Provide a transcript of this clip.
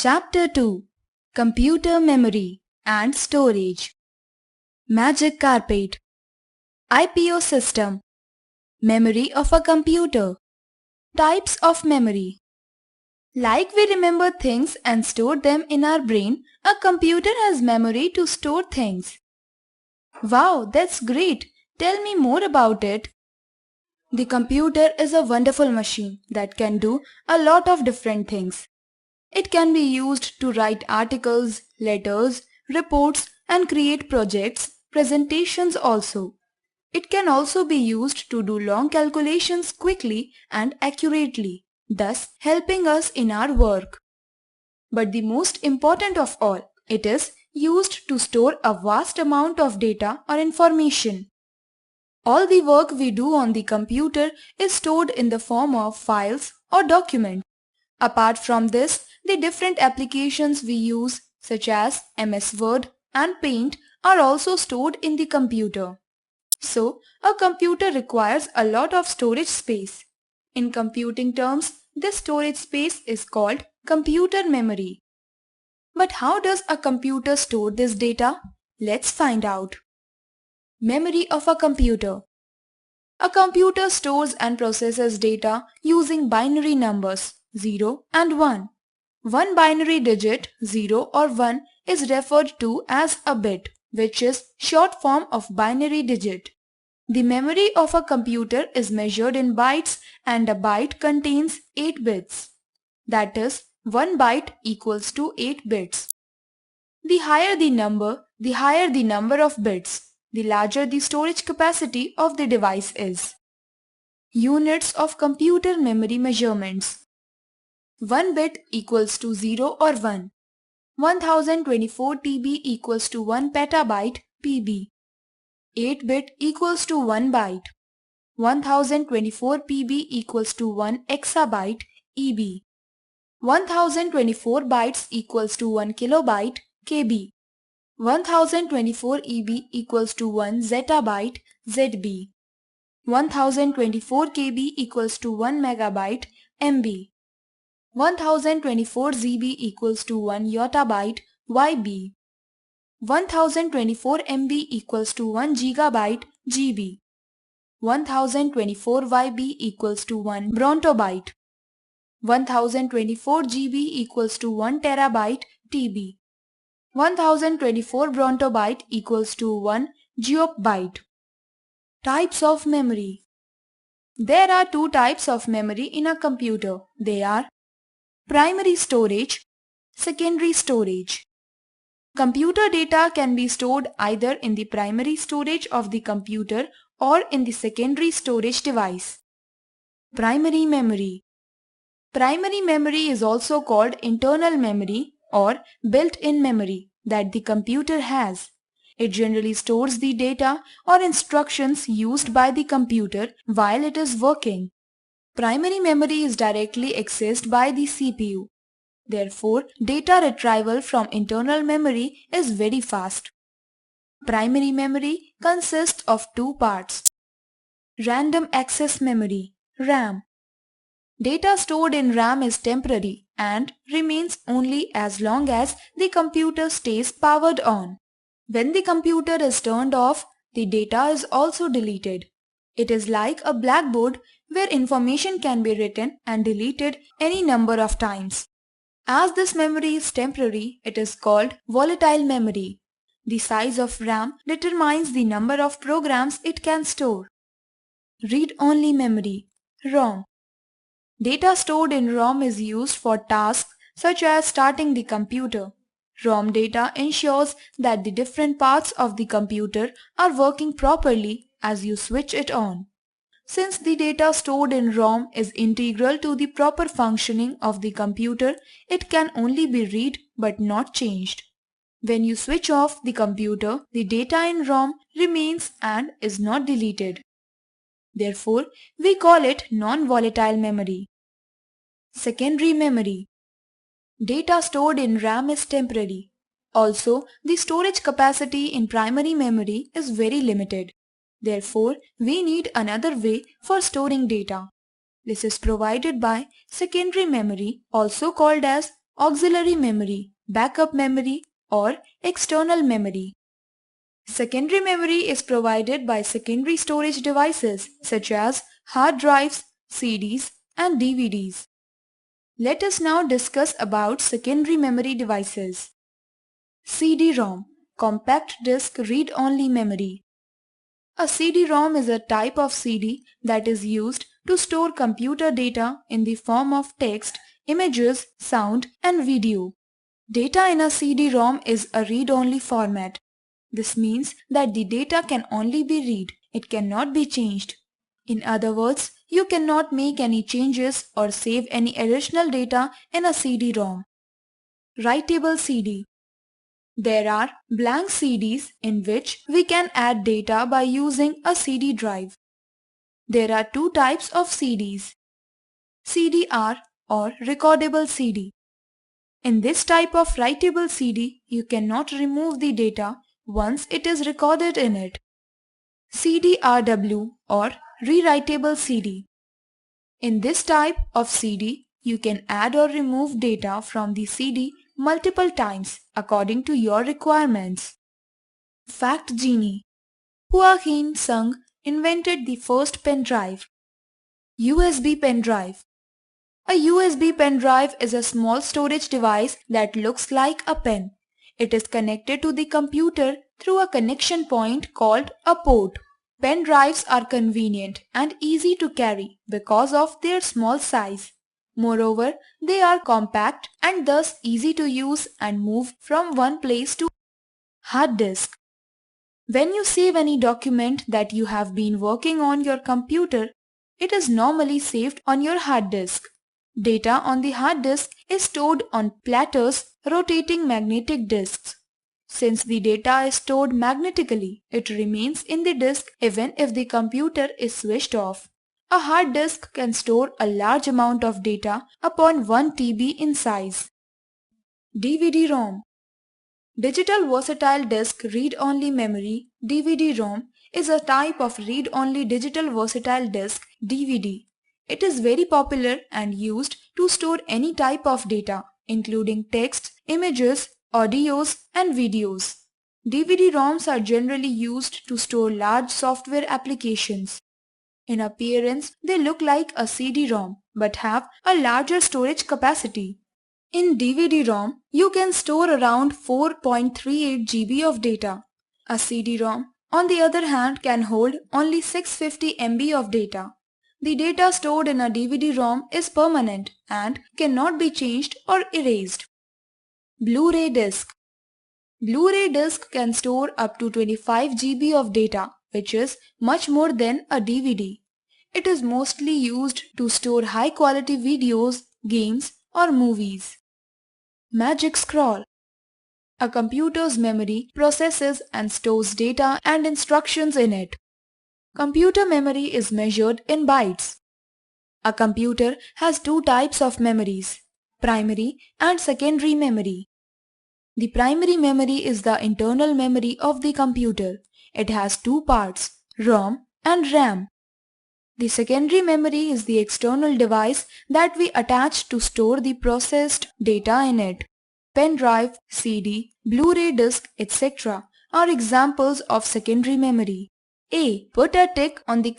Chapter 2: Computer Memory and Storage. Magic Carpet. IPO System. Memory of a computer. Types of memory. Like we remember things and store them in our brain, a computer has memory to store things. Wow, that's great. Tell me more about it. The computer is a wonderful machine that can do a lot of different things. It can be used to write articles, letters, reports, and create projects, presentations also. It can also be used to do long calculations quickly and accurately, thus helping us in our work. But the most important of all, it is used to store a vast amount of data or information. All the work we do on the computer is stored in the form of files or documents. Apart from this, the different applications we use such as MS Word and Paint are also stored in the computer. So, a computer requires a lot of storage space. In computing terms, this storage space is called computer memory. But how does a computer store this data? Let's find out. Memory of a computer. A computer stores and processes data using binary numbers 0 and 1. One binary digit 0 or 1 is referred to as a bit, which is short form of binary digit. The memory of a computer is measured in bytes and a byte contains 8 bits. That is, 1 byte equals to 8 bits. The higher the number of bits, the larger the storage capacity of the device is. Units of computer memory measurements. 1 bit equals to 0 or 1. 1024 TB equals to 1 petabyte PB. 8 bit equals to 1 byte. 1024 PB equals to 1 exabyte EB. 1024 bytes equals to 1 kilobyte KB. 1024 EB equals to 1 zettabyte ZB. 1024 KB equals to 1 megabyte MB. 1024 GB equals to 1 yottabyte YB. 1024 MB equals to 1 gigabyte GB. 1024 YB equals to 1 brontobyte. 1024 GB equals to 1 terabyte TB. 1024 brontobyte equals to 1 geobyte. Types of memory. There are two types of memory in a computer. They are primary storage, secondary storage. Computer data can be stored either in the primary storage of the computer or in the secondary storage device. Primary memory. Primary memory is also called internal memory or built-in memory that the computer has. It generally stores the data or instructions used by the computer while it is working. Primary memory is directly accessed by the CPU. Therefore, data retrieval from internal memory is very fast. Primary memory consists of two parts. Random access memory, RAM. Data stored in RAM is temporary and remains only as long as the computer stays powered on. When the computer is turned off, the data is also deleted. It is like a blackboard where information can be written and deleted any number of times. As this memory is temporary, it is called volatile memory. The size of RAM determines the number of programs it can store. Read-only memory, ROM. Data stored in ROM is used for tasks such as starting the computer. ROM data ensures that the different parts of the computer are working properly as you switch it on. Since the data stored in ROM is integral to the proper functioning of the computer, it can only be read but not changed. When you switch off the computer, the data in ROM remains and is not deleted. Therefore, we call it non-volatile memory. Secondary memory. Data stored in RAM is temporary. Also, the storage capacity in primary memory is very limited. Therefore, we need another way for storing data. This is provided by secondary memory, also called as auxiliary memory, backup memory, or external memory. Secondary memory is provided by secondary storage devices such as hard drives, CDs, and DVDs. Let us now discuss about secondary memory devices. CD-ROM, compact disc read-only memory. A CD-ROM is a type of CD that is used to store computer data in the form of text, images, sound, and video. Data in a CD-ROM is a read-only format. This means that the data can only be read, it cannot be changed. In other words, you cannot make any changes or save any additional data in a CD-ROM. Writable CD. There are blank CDs in which we can add data by using a CD drive. There are two types of CDs, CD-R or recordable CD. In this type of writable CD, you cannot remove the data once it is recorded in it. CD-RW or rewritable CD. In this type of CD, you can add or remove data from the CD multiple times according to your requirements. Fact Genie. Hua Hin Sung invented the first pen drive. USB pen drive. A USB pen drive is a small storage device that looks like a pen. It is connected to the computer through a connection point called a port. Pen drives are convenient and easy to carry because of their small size. Moreover, they are compact and thus easy to use and move from one place to hard disk. When you save any document that you have been working on your computer, it is normally saved on your hard disk. Data on the hard disk is stored on platters rotating magnetic disks. Since the data is stored magnetically, it remains in the disk even if the computer is switched off. A hard disk can store a large amount of data upon 1 TB in size. DVD-ROM. Digital Versatile Disk Read-Only Memory DVD-ROM is a type of read-only digital versatile disk DVD. It is very popular and used to store any type of data, including text, images, audios, and videos. DVD-ROMs are generally used to store large software applications. In appearance, they look like a CD-ROM but have a larger storage capacity. In DVD-ROM, you can store around 4.38 GB of data. A CD-ROM, on the other hand, can hold only 650 MB of data. The data stored in a DVD-ROM is permanent and cannot be changed or erased. Blu-ray disc. Blu-ray disc can store up to 25 GB of data, which is much more than a DVD. It is mostly used to store high-quality videos, games, or movies. Magic Scroll. A computer's memory processes and stores data and instructions in it. Computer memory is measured in bytes. A computer has two types of memories, primary and secondary memory. The primary memory is the internal memory of the computer. It has two parts, ROM and RAM. The secondary memory is the external device that we attach to store the processed data in it. Pen drive, CD, Blu-ray disc, etc. are examples of secondary memory. A. Put a tick on the